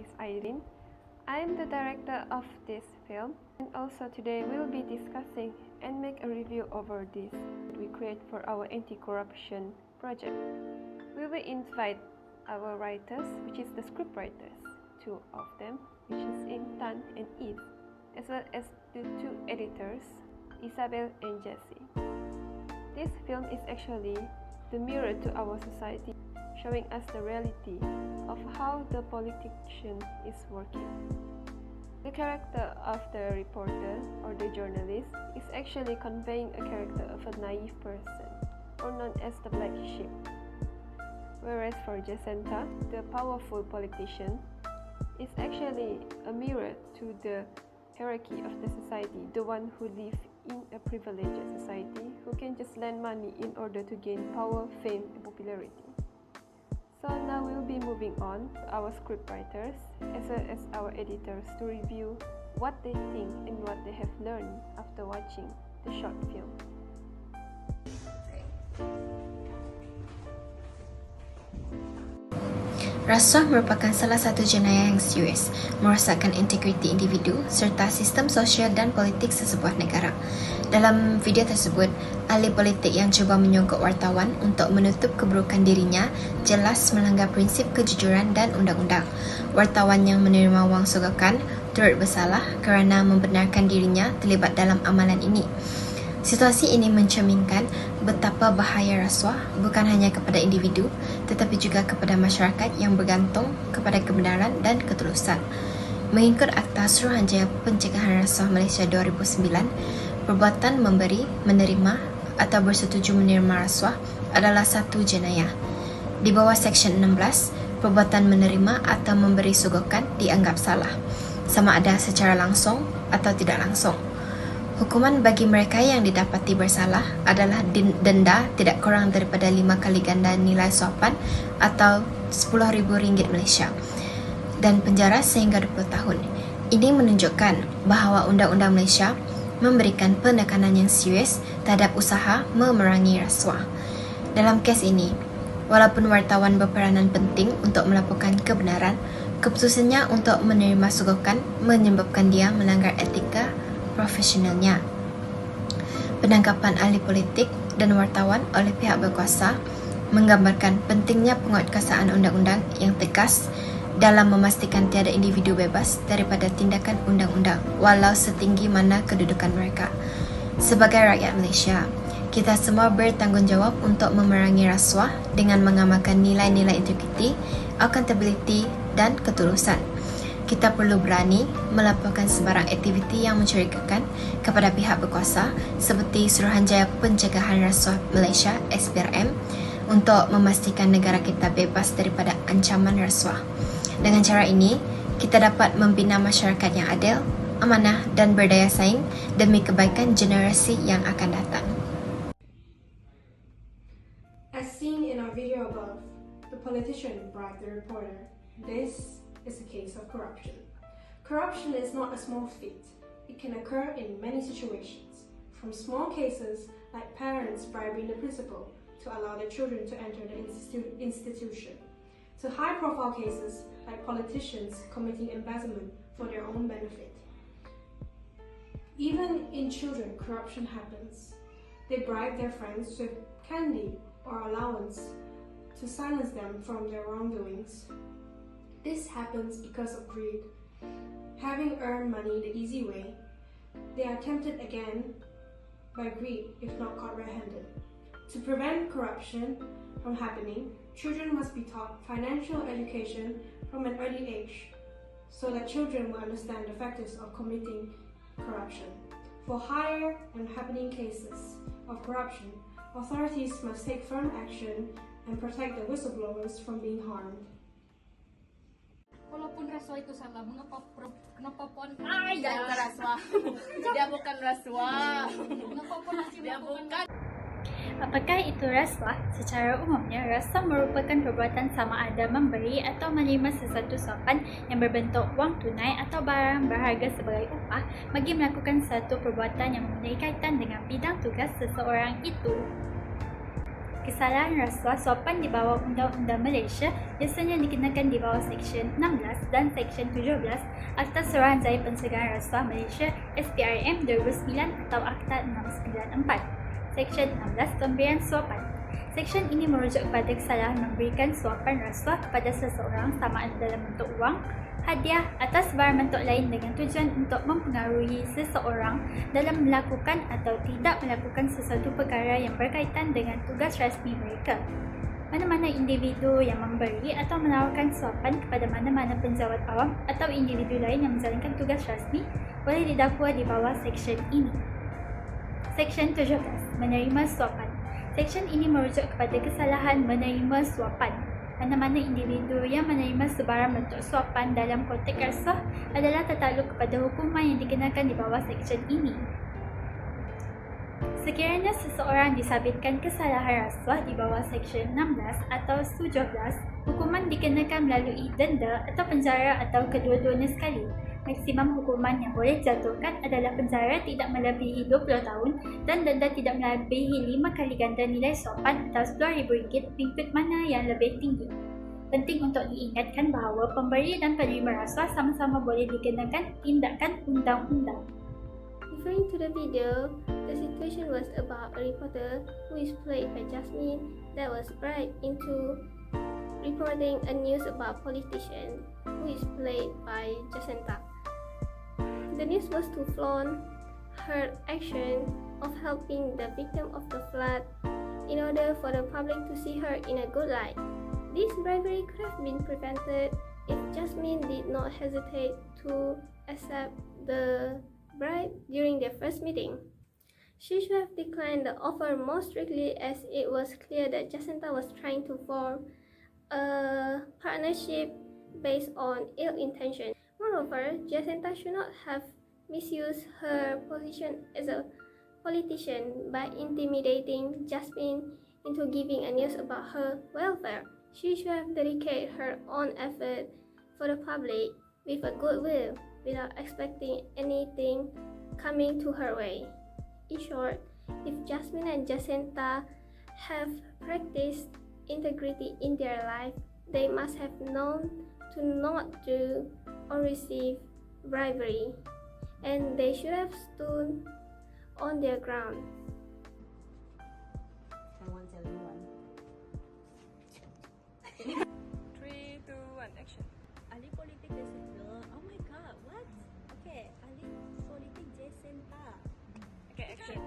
is Irene. I am the director of this film, and also today we'll be discussing and make a review over this we create for our anti-corruption project. We will invite our writers, which is the script writers, two of them, which is Intan and Eve, as well as the two editors, Isabel and Jessie. This film is actually the mirror to our society, showing us the reality of how the politician is working. The character of the reporter or the journalist is actually conveying a character of a naive person, or known as the black sheep. Whereas for Jacinta, the powerful politician, is actually a mirror to the hierarchy of the society, the one who live in a privileged society, who can just lend money in order to gain power, fame, and popularity. So now we'll be moving on to our scriptwriters as well as our editors to review what they think and what they have learned after watching the short film. Rasuah merupakan salah satu jenayah yang serius, merosakkan integriti individu serta sistem sosial dan politik sesebuah negara. Dalam video tersebut, ahli politik yang cuba menyogok wartawan untuk menutup keburukan dirinya jelas melanggar prinsip kejujuran dan undang-undang. Wartawan yang menerima wang sogokan turut bersalah kerana membenarkan dirinya terlibat dalam amalan ini. Situasi ini mencerminkan betapa bahaya rasuah bukan hanya kepada individu tetapi juga kepada masyarakat yang bergantung kepada kebenaran dan ketulusan. Mengikut Akta Suruhanjaya Pencegahan Rasuah Malaysia 2009, perbuatan memberi, menerima atau bersetuju menerima rasuah adalah satu jenayah. Di bawah Seksyen 16, perbuatan menerima atau memberi sogokan dianggap salah, sama ada secara langsung atau tidak langsung. Hukuman bagi mereka yang didapati bersalah adalah denda tidak kurang daripada 5 kali ganda nilai suapan atau RM10,000 Malaysia dan penjara sehingga 20 tahun. Ini menunjukkan bahawa Undang-Undang Malaysia memberikan penekanan yang serius terhadap usaha memerangi rasuah. Dalam kes ini, walaupun wartawan berperanan penting untuk melaporkan kebenaran, keputusannya untuk menerima sogokan menyebabkan dia melanggar etika profesionalnya. Penangkapan ahli politik dan wartawan oleh pihak berkuasa menggambarkan pentingnya penguatkuasaan undang-undang yang tegas dalam memastikan tiada individu bebas daripada tindakan undang-undang walau setinggi mana kedudukan mereka. Sebagai rakyat Malaysia, kita semua bertanggungjawab untuk memerangi rasuah dengan mengamalkan nilai-nilai integriti, accountability dan ketulusan. Kita perlu berani melaporkan sebarang aktiviti yang mencurigakan kepada pihak berkuasa seperti Suruhanjaya Pencegahan Rasuah Malaysia (SPRM) untuk memastikan negara kita bebas daripada ancaman rasuah. Dengan cara ini, kita dapat membina masyarakat yang adil, amanah dan berdaya saing demi kebaikan generasi yang akan datang. As seen in our video above, the politician bribed the reporter. This is a case of corruption. Corruption is not a small feat. It can occur in many situations, from small cases like parents bribing the principal to allow their children to enter the institution, to high-profile cases like politicians committing embezzlement for their own benefit. Even in children, corruption happens. They bribe their friends with candy or allowance to silence them from their wrongdoings. This happens because of greed. Having earned money the easy way, they are tempted again by greed if not caught red-handed. To prevent corruption from happening, children must be taught financial education from an early age so that children will understand the factors of committing corruption. For higher and happening cases of corruption, authorities must take firm action and protect the whistleblowers from being harmed. Walaupun rasuah itu salah, kenapa pun Dia bukan rasuah. Dia bukan rasuah. Kenapa pun masih Dia melakukan bukan. Apakah itu rasuah? Secara umumnya, rasuah merupakan perbuatan sama ada memberi atau menerima sesuatu suapan yang berbentuk wang tunai atau barang berharga sebagai upah bagi melakukan satu perbuatan yang mempunyai kaitan dengan bidang tugas seseorang itu. Kesalahan rasuah sopan di bawah Undang-Undang Malaysia biasanya dikenakan di bawah Seksyen 16 dan Seksyen 17 Akta Suruhanjaya Pencegahan Rasuah Malaysia SPRM 2009 atau Akta 694. Seksyen 16 Pemberian Suapan. Seksyen ini merujuk kepada kesalahan memberikan suapan rasuah kepada seseorang sama ada dalam bentuk wang, hadiah atau sebarang bentuk lain dengan tujuan untuk mempengaruhi seseorang dalam melakukan atau tidak melakukan sesuatu perkara yang berkaitan dengan tugas rasmi mereka. Mana-mana individu yang memberi atau menawarkan suapan kepada mana-mana penjawat awam atau individu lain yang menjalankan tugas rasmi boleh didakwa di bawah seksyen ini. Seksyen 17. Menerima suapan. Seksyen ini merujuk kepada kesalahan menerima suapan. Mana-mana individu yang menerima sebarang bentuk suapan dalam konteks rasuah adalah tertakluk kepada hukuman yang dikenakan di bawah seksyen ini. Sekiranya seseorang disabitkan kesalahan rasuah di bawah seksyen 16 atau 17, hukuman dikenakan melalui denda atau penjara atau kedua-duanya sekali. Maksimum hukuman yang boleh dijatuhkan adalah penjara tidak melebihi 20 tahun dan denda tidak melebihi 5 kali ganda nilai suapan atau RM10,000 mengikut mana yang lebih tinggi. Penting untuk diingatkan bahawa pemberi dan penerima rasuah sama-sama boleh dikenakan tindakan undang-undang. Referring to the video, the situation was about a reporter who is played by Jasmine that was bribed into reporting a news about a politician who is played by Jacinta. The news was to flaunt her action of helping the victim of the flood in order for the public to see her in a good light. This bribery could have been prevented if Jasmine did not hesitate to accept the bribe during their first meeting. She should have declined the offer more strictly, as it was clear that Jacinta was trying to form a partnership based on ill intention. Moreover, Jacinta should not have misused her position as a politician by intimidating Jasmine into giving a news about her welfare. She should have dedicated her own effort for the public with a good will, without expecting anything coming to her way. In short, if Jasmine and Jacinta have practiced integrity in their life, they must have known to not do or receive bribery, and they should have stood on their ground. I want to tell you one. 3, 2, 1, action. Ahli politik Jacinta. Oh my god, what? Okay, ahli politik Jacinta. Okay, action.